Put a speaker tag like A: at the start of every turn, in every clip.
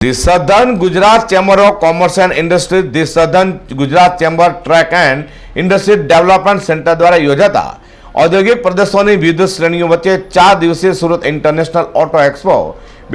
A: The Southern Gujarat Chamber of Commerce and Industry, the Southern Gujarat Chamber Track and Industry Development Center દ્વારા યોજાતા ઔદ્યોગિક પ્રદર્શનોની વિવિધ શ્રેણીઓ વચ્ચે 4 દિવસીય સુરત ઇન્ટરનેશનલ ઓટો એક્સપો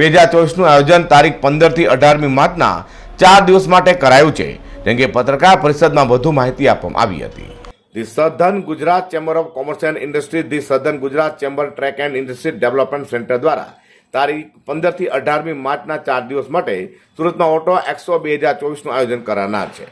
A: 2024નું આયોજન તારીખ 15 થી 18મી માર્ચના 4 દિવસ માટે કરાયું છે, જેમ કે પત્રકાર પરિષદમાં વધુ માહિતી આપવામાં આવી હતી. The Southern Gujarat Chamber of Commerce and Industry, the Southern Gujarat Chamber Track and Industry Development Center દ્વારા તારીખ 15 થી 18મી માર્ચના 4 દિવસ માટે સુરતમાં ઓટો એક્સપો 2024નું આયોજન કરાનાર છે.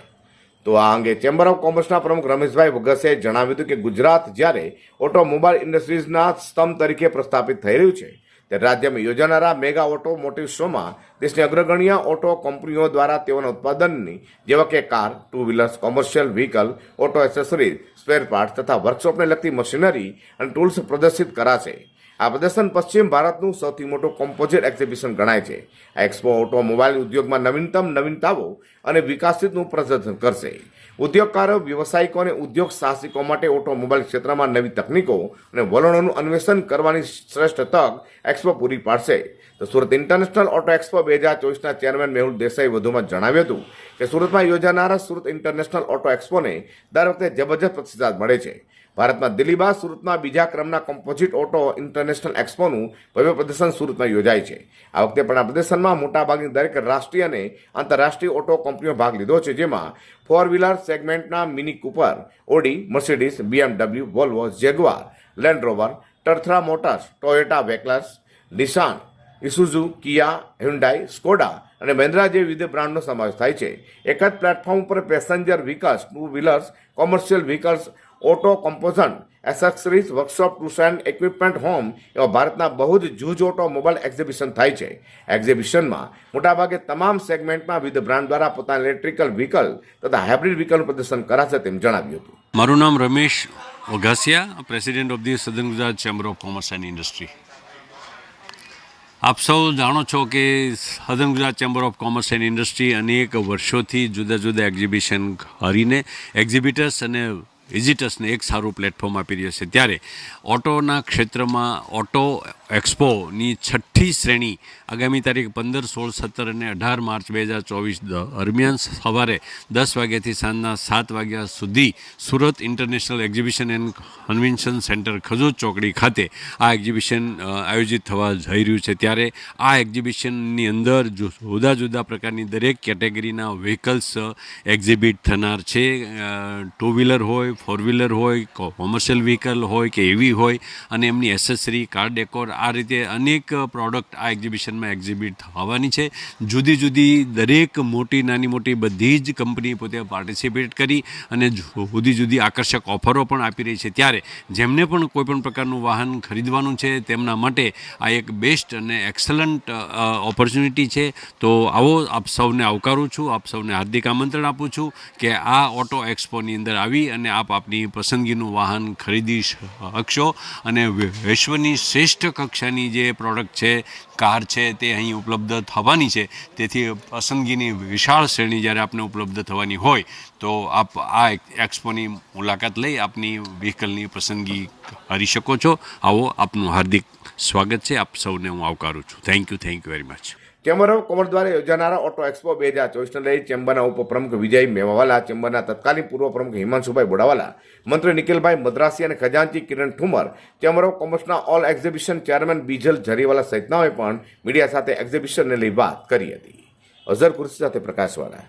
A: તો આ અંગે ચેમ્બર ઓફ કોમર્સના પ્રમુખ રમેશભાઈ વગસિયાએ જણાવ્યું હતું કે ગુજરાત જ્યારે ઓટોમોબાઈલ ઇન્ડસ્ટ્રીઝના સ્તંભ તરીકે પ્રસ્થાપિત થઈ રહ્યું છે, ત્યારે રાજ્યમાં યોજાનારા મેગા ઓટોમોટિવ શોમાં દેશની અગ્રગણ્ય ઓટો કંપનીઓ દ્વારા તેઓના ઉત્પાદનની જેવા કે car, two wheelers, commercial vehicle, auto accessories, spare parts તથા વર્કશોપને લગતી મશીનરી અને ટૂલ્સ પ્રદર્શિત કરાશે. આ પ્રદર્શન પશ્ચિમ ભારતનું સૌથી મોટું કોમ્પોઝિટ એક્ઝિબિશન ગણાય છે. આ એક્સપો ઓટોમોબાઈલ ઉદ્યોગમાં નવીનતમ નવીનતાઓ અને વિકાસિતનું પ્રદર્શન કરશે. ઉદ્યોગકારો, વ્યવસાયિકો અને ઉદ્યોગ સાહસિકો માટે ઓટોમોબાઈલ ક્ષેત્રમાં નવી તકનીકો અને વલણોનું અન્વેષણ કરવાની શ્રેષ્ઠ તક એક્સપો પૂરી પાડશે. તો સુરત ઇન્ટરનેશનલ ઓટો એક્સપો 2024ના ચેરમેન મેહુલ દેસાઈ વધુમાં જણાવ્યું હતું કે સુરતમાં યોજાનારા સુરત ઇન્ટરનેશનલ ઓટો એક્સપોને દર વખતે જબરજસ્ત પ્રતિસાદ મળે છે. ભારતમાં દિલ્હી બાદ સુરતમાં બીજા ક્રમના કોમ્પોઝિટ ઓટો ઇન્ટરનેશનલ એક્સપોનું ભવ્ય પ્રદર્શન સુરતમાં યોજાય છે. આ વખતે પણ આ પ્રદર્શનમાં મોટાભાગની દરેક રાષ્ટ્રીય અને આંતરરાષ્ટ્રીય ઓટો કંપનીઓ ભાગ લીધો છે, જેમાં 4 વ્હીલર સેગમેન્ટના Mini Cooper, Audi, Mercedes, BMW, Volvo, Jaguar, Land Rover, ટર્થરા મોટર્સ, ટોયોટા વેકલર્સ, Nissan, Isuzu, Kia, Hyundai, Skoda અને મહિન્દ્રા જેવી વિવિધ બ્રાન્ડનો સમાવેશ થાય છે. એક જ પ્લેટફોર્મ પર passenger vehicles, two wheelers, commercial vehicles, auto component, accessories, workshop, tools and equipment, home એવા ભારતના બહુ જ જૂજ ઓટોમોબાઈલ એક્ઝિબિશન થાય છે. એક્ઝિબિશનમાં મોટાભાગે તમામ સેગમેન્ટમાં વિવિધ બ્રાન્ડ દ્વારા પોતાના ઇલેક્ટ્રિકલ વ્હીકલ તથા હાઇબ્રિડ વ્હીકલનું પ્રદર્શન કરાશે તેમ જણાવ્યું હતું.
B: મારું નામ Ramesh Vaghasiya, president of the southern Gujarat chamber of commerce and industry. આપ સૌ જાણો છો કે southern Gujarat chamber of commerce and industry અનેક વર્ષોથી જુદા જુદા એક્ઝિબિશન કરીને એક્ઝિબિટર્સ અને વિઝિટર્સને એક સારું પ્લેટફોર્મ આપી રહ્યો છે. ત્યારે ઓટોના ક્ષેત્રમાં ઓટો એક્સપોની 6ઠ્ઠી શ્રેણી આગામી તારીખ 15, 16, 17 અને 18 માર્ચ 2024 દરમિયાન સવારે 10 વાગ્યાથી સાંજના 7 વાગ્યા સુધી Surat international exhibition and convention centre ખજૂર ચોકડી ખાતે આ એક્ઝિબિશન આયોજિત થવા જઈ રહ્યું છે. ત્યારે આ એક્ઝિબિશનની અંદર જુદા જુદા પ્રકારની દરેક કેટેગરીના વ્હીકલ્સ એક્ઝિબિટ થનાર છે. ટુ વ્હીલર હોય, ફોર વ્હીલર હોય, કોમર્શિયલ વ્હીકલ હોય કે એવી હોય, અને એમની એસેસરી, કાર ડેકોર, આ રીતે અનેક પ્રોડક્ટ આ એક્ઝિબિશનમાં એક્ઝિબિટ થવાની છે. જુદી જુદી દરેક મોટી નાની મોટી બધી જ કંપની પોતે પાર્ટિસિપેટ કરી અને જુદી જુદી આકર્ષક ઓફરો પણ આપી રહી છે. ત્યારે જેમને પણ કોઈપણ પ્રકારનું વાહન ખરીદવાનું છે તેમના માટે આ એક બેસ્ટ અને એક્સલન્ટ ઓપોર્ચ્યુનિટી છે. તો આવો આપ સૌને આવકારું છું, આપ સૌને હાર્દિક આમંત્રણ આપું છું કે આ ઓટો એક્સપોની અંદર આવી અને આપ આપની પસંદગીનું વાહન ખરીદી શકશો અને વિશ્વની શ્રેષ્ઠ કક્ષાની જે પ્રોડક્ટ છે, કાર છે, તે અહીં ઉપલબ્ધ થવાની છે. તેથી પસંદગીની વિશાળ શ્રેણી જ્યારે આપને ઉપલબ્ધ થવાની હોય તો આપ આ એક્સપોની મુલાકાત લઈ આપની વ્હીકલની પસંદગી કરી શકો છો. આવો, આપનું હાર્દિક સ્વાગત છે. આપ સૌને હું આવકારું છું. Thank you very much.
A: Chamber of commerce દ્વારા યોજાનારા ઓટો એક્સપો 2024ને લઈ ચેમ્બરના ઉપપ્રમુખ વિજય મેવાવાલા, ચેમ્બરના તત્કાલીન પૂર્વ પ્રમુખ હિમાંશુભાઈ બોડાવાલા, મંત્રી નિખિલભાઈ મદ્રાસી અને ખજાનચી કિરણ ઠુમર, ચેમ્બર ઓફ કોમર્સના all exhibition chairman Bijal Jariwala સહિતનાઓએ પણ મીડિયા સાથે એક્ઝિબિશનને લઈ વાત કરી હતી. અઝર કુર્સી સાથે પ્રકાશવાળા.